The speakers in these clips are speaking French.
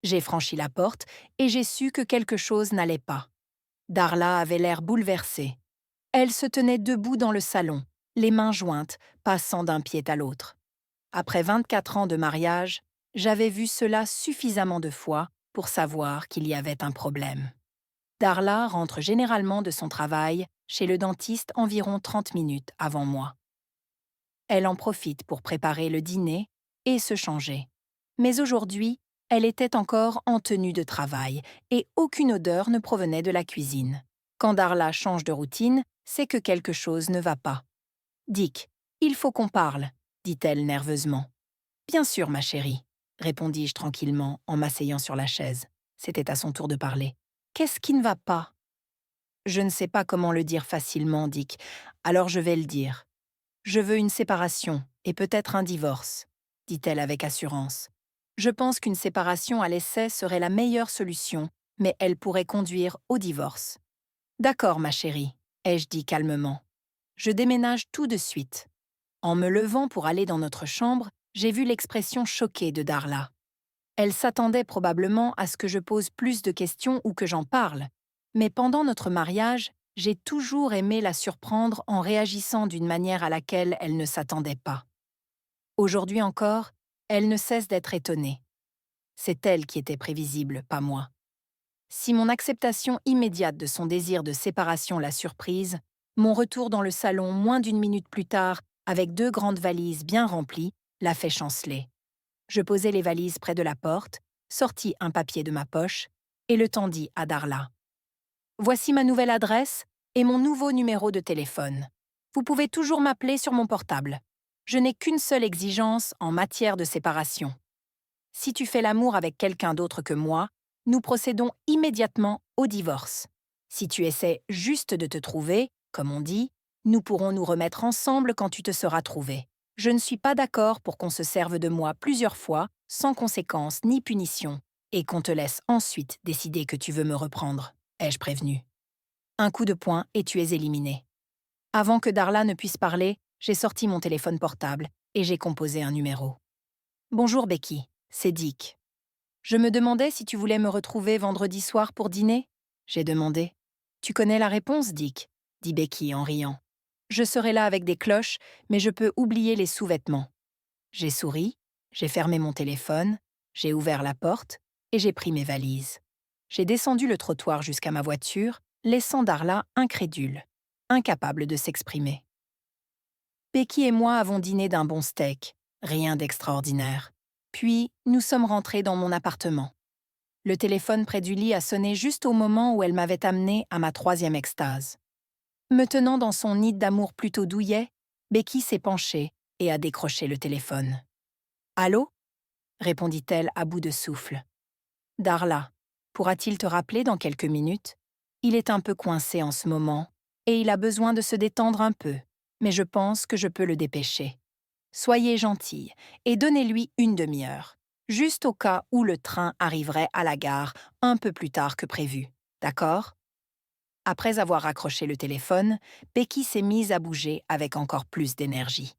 J'ai franchi la porte et j'ai su que quelque chose n'allait pas. Darla avait l'air bouleversée. Elle se tenait debout dans le salon, les mains jointes, passant d'un pied à l'autre. Après 24 ans de mariage, j'avais vu cela suffisamment de fois pour savoir qu'il y avait un problème. Darla rentre généralement de son travail chez le dentiste environ 30 minutes avant moi. Elle en profite pour préparer le dîner et se changer. Mais aujourd'hui, elle était encore en tenue de travail et aucune odeur ne provenait de la cuisine. Quand Darla change de routine, c'est que quelque chose ne va pas. Dick, il faut qu'on parle, dit-elle nerveusement. Bien sûr, ma chérie, répondis-je tranquillement en m'asseyant sur la chaise. C'était à son tour de parler. Qu'est-ce qui ne va pas? Je ne sais pas comment le dire facilement, Dick, alors je vais le dire. Je veux une séparation et peut-être un divorce, dit-elle avec assurance. Je pense qu'une séparation à l'essai serait la meilleure solution, mais elle pourrait conduire au divorce. D'accord, ma chérie, ai-je dit calmement. Je déménage tout de suite. En me levant pour aller dans notre chambre, j'ai vu l'expression choquée de Darla. Elle s'attendait probablement à ce que je pose plus de questions ou que j'en parle. Mais pendant notre mariage, j'ai toujours aimé la surprendre en réagissant d'une manière à laquelle elle ne s'attendait pas. Aujourd'hui encore, elle ne cesse d'être étonnée. C'est elle qui était prévisible, pas moi. Si mon acceptation immédiate de son désir de séparation l'a surprise, mon retour dans le salon moins d'une minute plus tard, avec 2 grandes valises bien remplies, l'a fait chanceler. Je posai les valises près de la porte, sortis un papier de ma poche et le tendis à Darla. Voici ma nouvelle adresse et mon nouveau numéro de téléphone. Vous pouvez toujours m'appeler sur mon portable. Je n'ai qu'une seule exigence en matière de séparation. Si tu fais l'amour avec quelqu'un d'autre que moi, nous procédons immédiatement au divorce. Si tu essaies juste de te trouver, comme on dit, nous pourrons nous remettre ensemble quand tu te seras trouvé. Je ne suis pas d'accord pour qu'on se serve de moi plusieurs fois, sans conséquence ni punition, et qu'on te laisse ensuite décider que tu veux me reprendre, ai-je prévenu. Un coup de poing et tu es éliminé. Avant que Darla ne puisse parler, j'ai sorti mon téléphone portable et j'ai composé un numéro. Bonjour Becky, c'est Dick. Je me demandais si tu voulais me retrouver vendredi soir pour dîner? J'ai demandé. Tu connais la réponse, Dick, dit Becky en riant. Je serai là avec des cloches, mais je peux oublier les sous-vêtements. J'ai souri, j'ai fermé mon téléphone, j'ai ouvert la porte et j'ai pris mes valises. J'ai descendu le trottoir jusqu'à ma voiture, laissant Darla incrédule, incapable de s'exprimer. Becky et moi avons dîné d'un bon steak, rien d'extraordinaire. Puis, nous sommes rentrés dans mon appartement. Le téléphone près du lit a sonné juste au moment où elle m'avait amené à ma troisième extase. Me tenant dans son nid d'amour plutôt douillet, Becky s'est penchée et a décroché le téléphone. « Allô ?» répondit-elle à bout de souffle. « Darla, pourra-t-il te rappeler dans quelques minutes? Il est un peu coincé en ce moment et il a besoin de se détendre un peu, mais je pense que je peux le dépêcher. Soyez gentille et donnez-lui une demi-heure, juste au cas où le train arriverait à la gare un peu plus tard que prévu. D'accord ?» Après avoir raccroché le téléphone, Becky s'est mise à bouger avec encore plus d'énergie.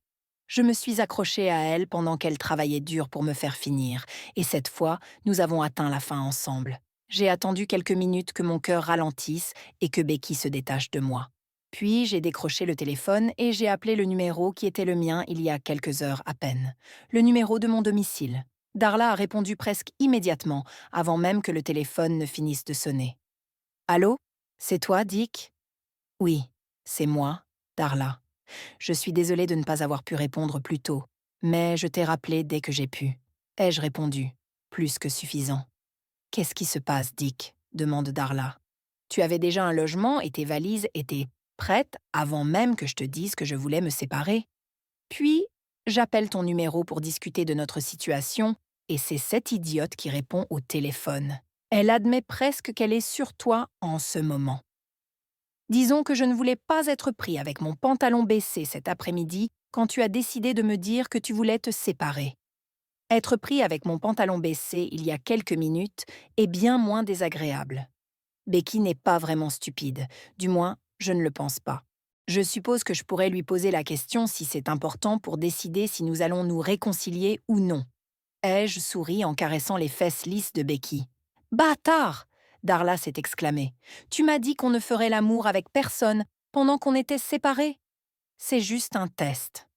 Je me suis accrochée à elle pendant qu'elle travaillait dur pour me faire finir, et cette fois, nous avons atteint la fin ensemble. J'ai attendu quelques minutes que mon cœur ralentisse et que Becky se détache de moi. Puis j'ai décroché le téléphone et j'ai appelé le numéro qui était le mien il y a quelques heures à peine. Le numéro de mon domicile. Darla a répondu presque immédiatement, avant même que le téléphone ne finisse de sonner. « Allô? C'est toi, Dick ?» « Oui, c'est moi, Darla. Je suis désolée de ne pas avoir pu répondre plus tôt, mais je t'ai rappelé dès que j'ai pu. » Ai-je répondu, plus que suffisant. « Qu'est-ce qui se passe, Dick ?» demande Darla. « Tu avais déjà un logement et tes valises étaient prêtes avant même que je te dise que je voulais me séparer. Puis, j'appelle ton numéro pour discuter de notre situation et c'est cette idiote qui répond au téléphone. Elle admet presque qu'elle est sur toi en ce moment. Disons que je ne voulais pas être pris avec mon pantalon baissé cet après-midi quand tu as décidé de me dire que tu voulais te séparer. Être pris avec mon pantalon baissé il y a quelques minutes est bien moins désagréable. Becky n'est pas vraiment stupide, du moins, je ne le pense pas. Je suppose que je pourrais lui poser la question si c'est important pour décider si nous allons nous réconcilier ou non. ai-je souri en caressant les fesses lisses de Becky. Bâtard! Darla s'est exclamée. Tu m'as dit qu'on ne ferait l'amour avec personne pendant qu'on était séparés. C'est juste un test.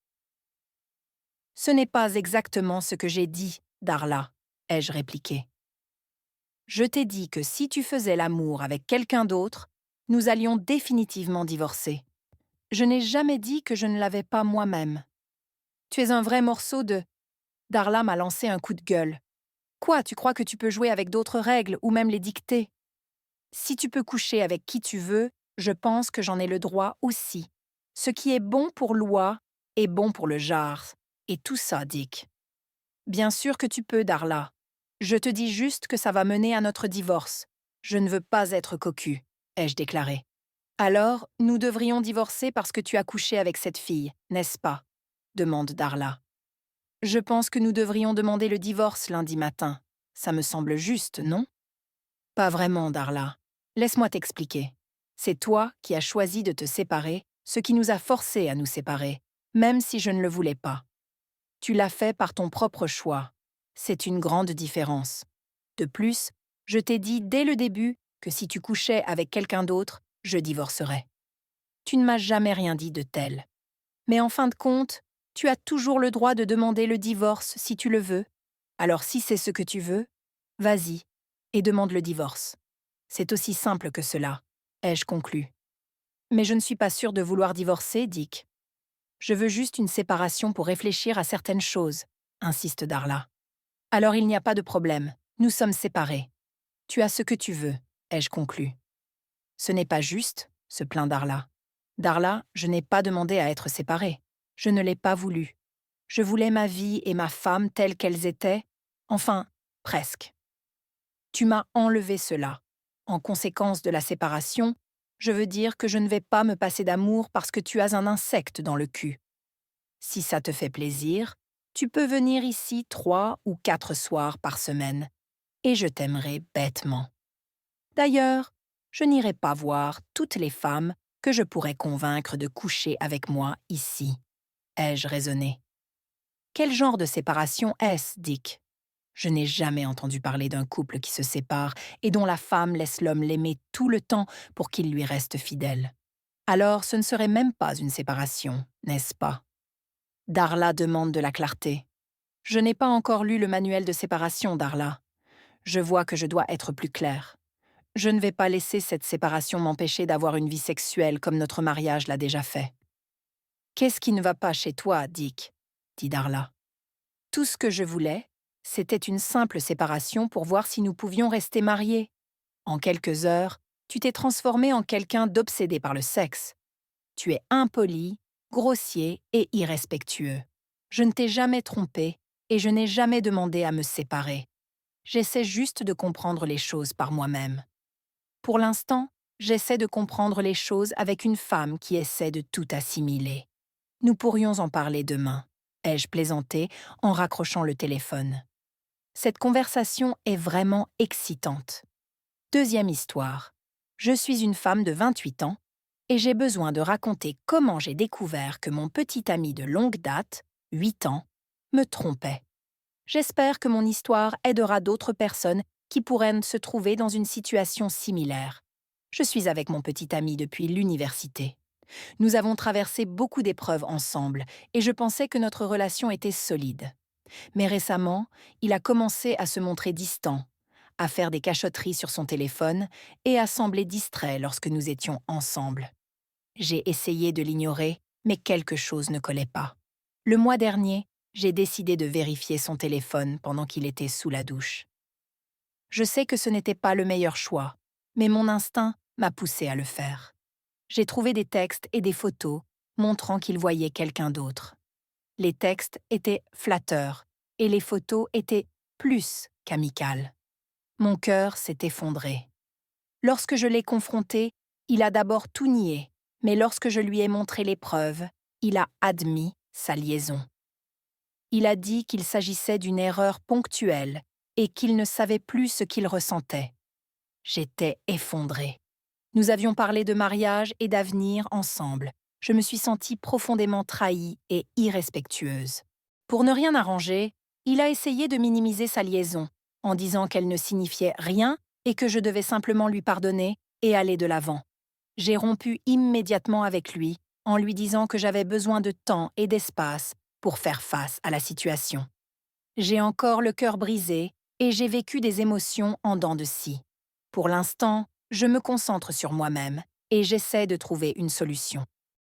Ce n'est pas exactement ce que j'ai dit, Darla, ai-je répliqué. Je t'ai dit que si tu faisais l'amour avec quelqu'un d'autre, nous allions définitivement divorcer. Je n'ai jamais dit que je ne l'avais pas moi-même. Tu es un vrai morceau de... Darla m'a lancé un coup de gueule. Quoi, tu crois que tu peux jouer avec d'autres règles ou même les dicter? Si tu peux coucher avec qui tu veux, je pense que j'en ai le droit aussi. Ce qui est bon pour Loi est bon pour le jar. Et tout ça, Dick. Bien sûr que tu peux, Darla. Je te dis juste que ça va mener à notre divorce. Je ne veux pas être cocu, ai-je déclaré. Alors, nous devrions divorcer parce que tu as couché avec cette fille, n'est-ce pas? Demande Darla. Je pense que nous devrions demander le divorce lundi matin. Ça me semble juste, non? Pas vraiment, Darla. Laisse-moi t'expliquer. C'est toi qui as choisi de te séparer, ce qui nous a forcés à nous séparer, même si je ne le voulais pas. Tu l'as fait par ton propre choix. C'est une grande différence. De plus, je t'ai dit dès le début que si tu couchais avec quelqu'un d'autre, je divorcerais. Tu ne m'as jamais rien dit de tel. Mais en fin de compte, tu as toujours le droit de demander le divorce si tu le veux. Alors si c'est ce que tu veux, vas-y et demande le divorce. C'est aussi simple que cela, ai-je conclu. Mais je ne suis pas sûre de vouloir divorcer, Dick. Je veux juste une séparation pour réfléchir à certaines choses, insiste Darla. Alors il n'y a pas de problème, nous sommes séparés. Tu as ce que tu veux, ai-je conclu. Ce n'est pas juste, se plaint Darla. Darla, je n'ai pas demandé à être séparée. Je ne l'ai pas voulu. Je voulais ma vie et ma femme telles qu'elles étaient, enfin, presque. Tu m'as enlevé cela. En conséquence de la séparation, je veux dire que je ne vais pas me passer d'amour parce que tu as un insecte dans le cul. Si ça te fait plaisir, tu peux venir ici 3 ou 4 soirs par semaine, et je t'aimerai bêtement. D'ailleurs, je n'irai pas voir toutes les femmes que je pourrais convaincre de coucher avec moi ici, ai-je raisonné. Quel genre de séparation est-ce, Dick? Je n'ai jamais entendu parler d'un couple qui se sépare et dont la femme laisse l'homme l'aimer tout le temps pour qu'il lui reste fidèle. Alors ce ne serait même pas une séparation, n'est-ce pas? Darla demande de la clarté. Je n'ai pas encore lu le manuel de séparation, Darla. Je vois que je dois être plus claire. Je ne vais pas laisser cette séparation m'empêcher d'avoir une vie sexuelle comme notre mariage l'a déjà fait. Qu'est-ce qui ne va pas chez toi, Dick? Dit Darla. Tout ce que je voulais, c'était une simple séparation pour voir si nous pouvions rester mariés. En quelques heures, tu t'es transformé en quelqu'un d'obsédé par le sexe. Tu es impoli, grossier et irrespectueux. Je ne t'ai jamais trompé et je n'ai jamais demandé à me séparer. J'essaie juste de comprendre les choses par moi-même. Pour l'instant, j'essaie de comprendre les choses avec une femme qui essaie de tout assimiler. Nous pourrions en parler demain, ai-je plaisanté en raccrochant le téléphone. Cette conversation est vraiment excitante. Deuxième histoire. Je suis une femme de 28 ans et j'ai besoin de raconter comment j'ai découvert que mon petit ami de longue date, 8 ans, me trompait. J'espère que mon histoire aidera d'autres personnes qui pourraient se trouver dans une situation similaire. Je suis avec mon petit ami depuis l'université. Nous avons traversé beaucoup d'épreuves ensemble et je pensais que notre relation était solide. Mais récemment, il a commencé à se montrer distant, à faire des cachotteries sur son téléphone et à sembler distrait lorsque nous étions ensemble. J'ai essayé de l'ignorer, mais quelque chose ne collait pas. Le mois dernier, j'ai décidé de vérifier son téléphone pendant qu'il était sous la douche. Je sais que ce n'était pas le meilleur choix, mais mon instinct m'a poussé à le faire. J'ai trouvé des textes et des photos montrant qu'il voyait quelqu'un d'autre. Les textes étaient flatteurs et les photos étaient plus qu'amicales. Mon cœur s'est effondré. Lorsque je l'ai confronté, il a d'abord tout nié, mais lorsque je lui ai montré les preuves, il a admis sa liaison. Il a dit qu'il s'agissait d'une erreur ponctuelle et qu'il ne savait plus ce qu'il ressentait. J'étais effondrée. Nous avions parlé de mariage et d'avenir ensemble. Je me suis sentie profondément trahie et irrespectueuse. Pour ne rien arranger, Il a essayé de minimiser sa liaison, en disant qu'elle ne signifiait rien et que je devais simplement lui pardonner et aller de l'avant. J'ai rompu immédiatement avec lui, en lui disant que j'avais besoin de temps et d'espace pour faire face à la situation. J'ai encore le cœur brisé et j'ai vécu des émotions en dents de scie. Pour l'instant, je me concentre sur moi-même et j'essaie de trouver une solution.